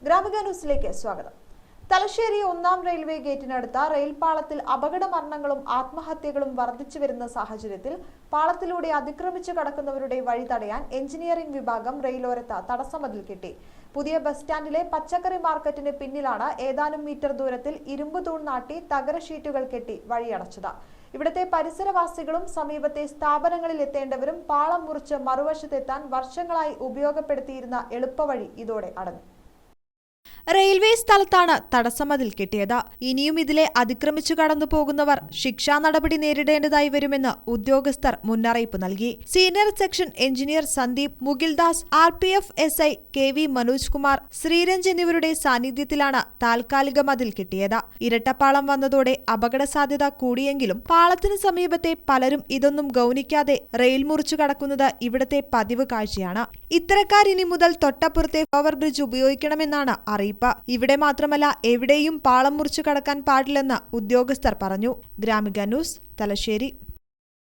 ഗ്രാമിക ന്യൂസിലേക്ക് സ്വാഗതം. Thalassery 1-ാം railway ഗേറ്റിനടുത്ത rail പാളത്തിൽ അപകട മരണങ്ങളും ആത്മഹത്യകളും വർദ്ധിച്ചു വരുന്ന സാഹചര്യത്തിൽ പാളത്തിലൂടെ അതിക്രമിച്ചു കടക്കുന്നവരുടെ വഴി തടയാൻ എഞ്ചിനീയറിംഗ് വിഭാഗം റെയിലോരത്ത് തടസ്സമതിൽ കെട്ടി. പുതിയ ബസ് സ്റ്റാൻഡിലെ പച്ചക്കറി മാർക്കറ്റിന് പിന്നിലാണ് ഏതാനും മീറ്റർ ദൂരത്തിൽ ഇരുമ്പ് തൂൺ നാട്ടി തകര ഷീറ്റുകൾ കെട്ടി വഴിയടച്ചത്. ഇവിടുത്തെ പരിസരവാസികളും സമീപത്തെ സ്ഥാപനങ്ങളിൽ എത്തേണ്ടവരും പാളം മുറിച്ച് മറുവശത്തെത്താൻ വർഷങ്ങളായി ഉപയോഗപ്പെടുത്തിയിരുന്ന എളുപ്പവഴി ഇതോടെ അടഞ്ഞു. റെയിൽവേ സ്ഥലത്താണ് തടസ്സമതിൽ കെട്ടിയത്. ഇനിയും ഇതിലെ അതിക്രമിച്ചു കടന്നു പോകുന്നവർ ശിക്ഷാ നടപടി നേരിടേണ്ടതായി വരുമെന്ന് ഉദ്യോഗസ്ഥർ മുന്നറിയിപ്പ് നൽകി. Senior section engineer Sandeep, Mukildas, RPF SI KV Manoj Kumar, Sreeranj എന്നിവരുടെ സാന്നിധ്യത്തിലാണ് താൽക്കാലിക മതിൽ കെട്ടിയത്. ഇരട്ടപ്പാളം വന്നതോടെ അപകട സാധ്യത കൂടിയെങ്കിലും പാളത്തിന് സമീപത്തെ പലരും ഇതൊന്നും ഗൗനിക്കാതെ റെയിൽ മുറിച്ചു കടക്കുന്നത് ഇവിടത്തെ പതിവ് കാഴ്ചയാണ്. ഇത്തരക്കാരിനി മുതൽ തൊട്ടപ്പുറത്തെ ഓവർബ്രിഡ്ജ് ഉപയോഗിക്കണമെന്നാണ് അറിയിപ്പ്. ഇവിടെ മാത്രമല്ല എവിടെയും പാളം മുറിച്ചു കടക്കാൻ പാടില്ലെന്ന് ഉദ്യോഗസ്ഥർ പറഞ്ഞു. ഗ്രാമിക ന്യൂസ്, തലശ്ശേരി.